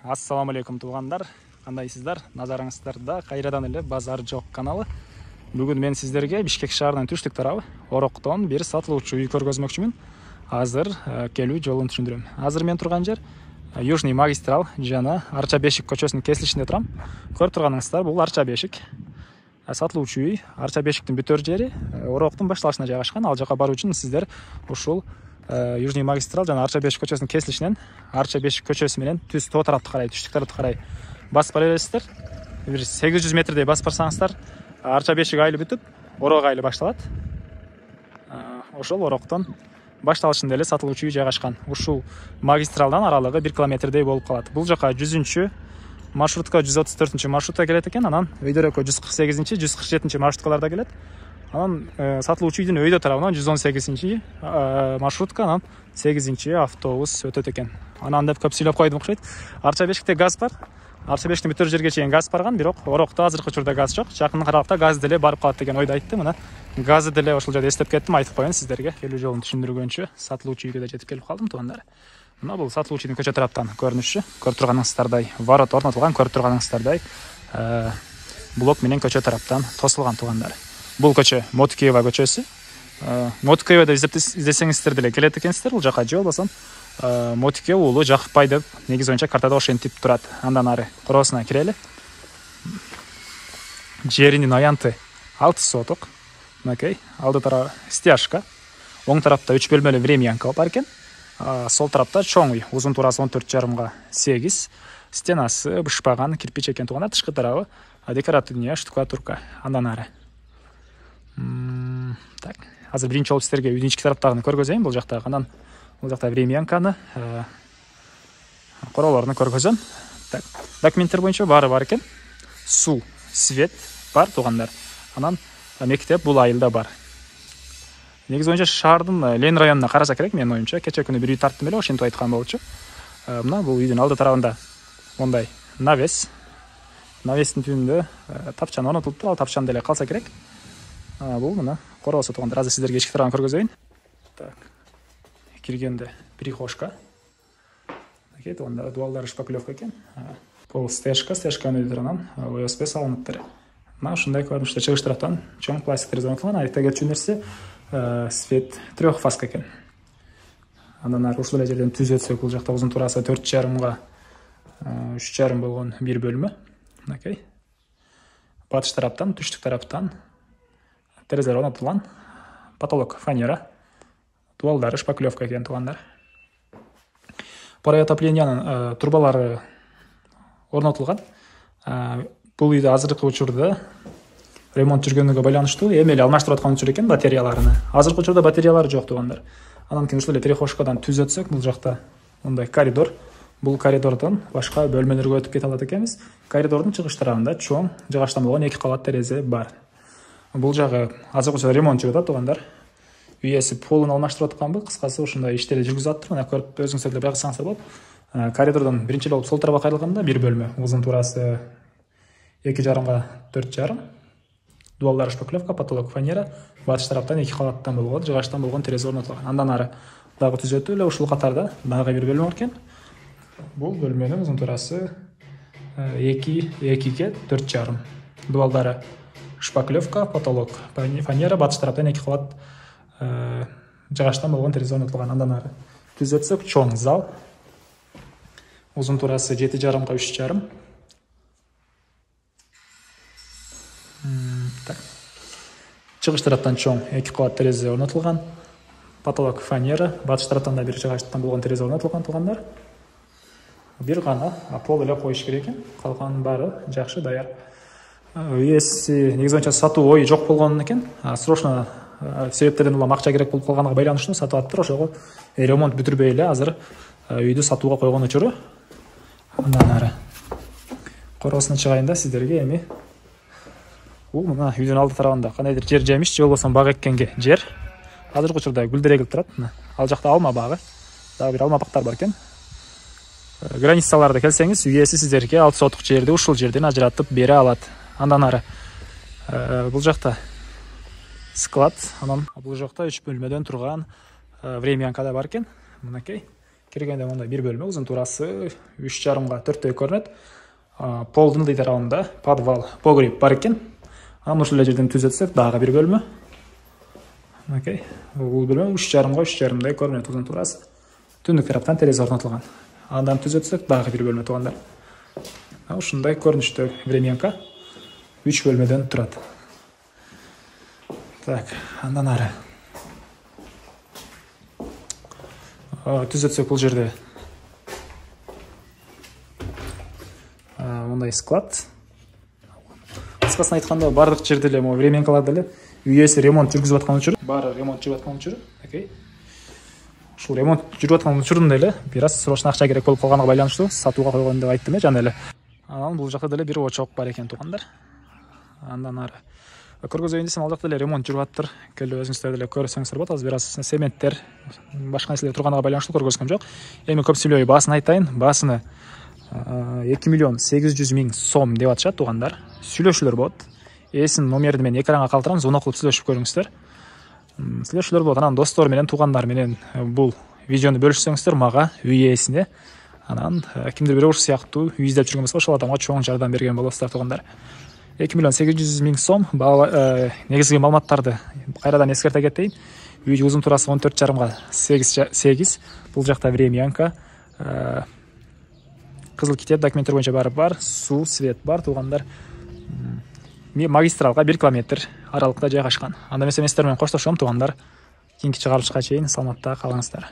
Ассаламу алейкум туугандар, кандайсыздар? Назарыңыздарда кайрадан эле Базар жок каналы. Бүгүн мен сиздерге Бишкек шаарынын түштүк тарабы Ороктон бир сатылуучу үй көргөзмөкчүмүн. Азыр келүү жолун түшүндүрөм. Азыр мен турган жер Южный магистрал жана Арча Бешик көчөсүнүн кесилишинде турам. Көрүп турганыңыздар, бул Арча Бешик. Сатылуучу үй Арча Бешиктин бүтөр жери Ороктун башталышына жайгашкан. Ал жака баруу үчүн сиздер ушул Южный магистрал жана Арча Бешик көчөсүнүн кесилишинен Арча Бешик көчөсү менен түз тоо тарапты карай, түштүк тарапты карай басып бара бересиздер. Бир 800 метрдей басып барсаңыздар, Арча Бешик айылы бүтүп, Орок айылы башталат. Ошол Ороктон башталышында эле сатылуучу үй жайгашкан. Ушул магистралдан аралыгы 1 километрдей болуп калат. Бул жака 100-чү маршрутка, 134-чү маршрутка келет экен, анан өйдөрөккө 148-чи, 147-чи маршруткаларда келет. Анан сатылуучу үйдүн өйдө тарабынан 118-чи маршрутка, анан 8-чи автобус өтөт экен. Анан деп көп сүйлөп койдум окшойт. Арча Бешикте газ бар. Арча Бешиктин бүтөр жерге чейин газ барган, бирок Орокто азыркы учурда газ жок. Жакын аралыкта газ деле барып калат деген ойду айтты. Мына газы деле ошол жерде эстеп кеттим, айтып коеюн сиздерге. Келүү жолун түшүндүргөнчө сатылуучу үйгө да жетип келип калдым туугандар. Мына бул сатылуучу үйдүн көчө тараптан көрүнүшү. Көрүп турганыңыздардай ворот орнотулган, көрүп турганыңыздардай блок менен көчө тараптан тосулган туугандар. Бул көчө Мотикеева көчөсү. Мотикеева деп издесеңиздер деле келет экенсиздер. Бул жака же болбосо Мотикеева уулу Жакыпбай деп негизи боюнча картада ошентип турат. Андан ары короосуна кирели. Жеринин аянты 6 соток. Мынакей, алды тарабы стяжка. Оң тарапта 3 бөлмөлүү времянка бар экен. Сол тарапта чоң үй, узун туурасы 14,5 8. Стенасы бышпаган кирпич экен туугандар. Тышкы тарабы декоративный штукатурка. Андан ары так, азыр биринчи болуп сиздерге үйдүн ички тараптарын көргөзөйүн. Бул жакта анан бул жакта времянканы, королорун көргөзөм. Так, документтер боюнча баары бар экен. Суу, свет бар туугандар. Анан мектеп бул айылда бар. Негизи боюнча шаардын Ленин районуна караса керек, менин оюмча. Кече күнү бир үй тарттым эле, ошентип айткан болчу. Мына бул үйдүн алды тарабында мондай навес. Навестин түбүндө тапчан орнотулуптур. Ал тапчан деле калса керек. Бул мына короосу туугандар. Азыр сиздерге ички тарабын көргөзөйүн. Так. Киргенде прихожка. Такей туугандар, дуалдары шпаклевка экен. Пол стяжка, стяжканын өйдөрүнөн ОСП салыныптыр. Мына ушундай көрүнүштө чыгыш тараптан чоң пластик терезе орнотулган. Айта кетчү нерсе, свет трехфазка экен. Андан ары ушул эле жерден түз өтсөк, бул жакта узун туурасы 4,5 3,5 болгон бир бөлмө. Мынакей. Батыш тараптан, түштүк тараптан терезелер орнотулган. Потолок фанера. Дуалдары шпаклевка экен туугандар. Парай отоплениянын турбалары орнотулган. Бул үйдө азыркы учурда ремонт жүргөнүгө байланыштуу эми эле алмаштырып аткан учур экен батареяларыны. Азыркы учурда батареялары жок туугандар. Анан кийин ушул эле перехожкадан түз өтсөк, бул жакта мындай коридор. Бул коридордон башка бөлмөлөргө өтүп кете алат экенбиз. Коридордун чыгыш тарабында чоң жыгачтан болгон 2 кабат терезе бар. Бул жагы азыркы учурда ремонт жүрүп атат туугандар. Үйөсү полун алмаштырып атканбы, кыскасы ушундай иштери жүргүзүп атыптыр. Мына көрүп өзүңүздөр деле байкасаңыздар болот. Коридордон биринчи болуп сол тарапка кайрылганда бир бөлмө, узун туурасы 2,5 4,5. Дуалдары шпаклевка, потолок фанера, батыш тараптан 2 кабаттан болгон, жыгачтан болгон терезе орнотулган. Андан ары дагы түзөтүү эле ушул катарда дагы бир бөлмө бар экен. Бул бөлмөнүн узун туурасы 2,2 4,5. Дуалдары шпаклевка, потолок фанера, батыш тараптан 2 кабат жыгачтан болгон терезе орнотулган. Андан ары түз өтсөк, чоң зал. Узун туурасы 7,5 3,5. Так. Чыгыш тараптан чоң 2 кабат терезе орнотулган. Потолок фанера, батыш тараптан да бир жыгачтан болгон терезе орнотулган туугандар. Бир гана пол эле коюш керек экен. Калган баары жакшы, даяр. Если негизи боюнча сатуу ой жок болгон экен, срочно себептерден улам акча керек болуп калганга байланыштуу сатып аттыр. Ошого ремонт бүтүрбөй эле азыр үйдү сатууга койгон учуру. Андан ары короосуна чыгайын да сиздерге эми. Бул мына үйдүн алды тарабында кандайдыр жер жемиш, же болбосо бак эккенге жер. Азыркы учурда гүлдер эгилип турат. Ал жакта алма багы. Дагы бир алма бактар бар экен. Границаларда келсеңиз, үйөсү сиздерге 6 сотук жерди ушул жерден ажыратып бере алат. Андан ары бул жакта склад, анан бул жакта 3 бөлмөдөн турган времянка да бар экен. Мынакей. кіргенде мындай бір бөлме, ұзын турасы 3,5-ға 4-тэй көрінеді. Полдың ылдый тарабында подвал, погреб бар екен. Ушул жерден түзетсек, дагы бір бөлме. Окей. Бул бөлме 3,5-га 3,5-дай көрінеді, ұзын турасы. Түндүк тараптан терезе орнотулган. Андан түзетсек, дагы бір бөлме тугандар. Ушундай көрүнүштө времянка 3 бөлмеден турат. Так, андан ары. Түзетсек бул жерде мындай склад. Кыскасын айтканда, бардык жерде эле могу времянкаларда эле үй ээси ремонт жүргүзүп аткан учуру, баары ремонт жүрүп аткан учуру. Окей. Ушул ремонт жүрүп аткан учурунда эле бир аз срочно акча керек болуп калганга байланыштуу сатууга койгон деп айттым жана эле. Анан бул жакта деле бир очок бар экен туугандар. Андан ары көргөзөйүн десем, ал жакта эле ремонт жүрүп атыр. Келип өзүңүздөр деле көрсөңүздөр болот. Азыр бир аз сементтер, башка нерселер турганга байланыштуу көргөзгөм жок. Эми көп сүйлөбөй баасын айтайын. Баасыны 2,8 миң сом деп атышат туугандар. Сүйлөшүүлөр болот. Ээсинин номерин мен экранга калтырам, звонок кылып сүйлөшүп көрүңүздөр. Сүйлөшүүлөр болот. Анан достор менен, туугандар менен бул видеону бөлүшсөңүздөр мага, үй ээсине, анан кимдир бирөө ушу сыяктуу үй издеп жүргөн болсо, ошол адамга чоң жардам берген болосуздар туугандар. 2,8 миң сом. Негизги маалыматтарды кайрадан эскерте кетейин. Үй узун турасы 14,5-га 8. Бул жакта времянка, кызыл китеп, документтер боюнча баары бар, суу, свет бар туугандар. Магистралга 1 километр аралыкта жайгашкан. Анда эмесе мен сиздер менен коштошом туугандар. Кийинки чыгарылышка чейин саламатта калыңыздар.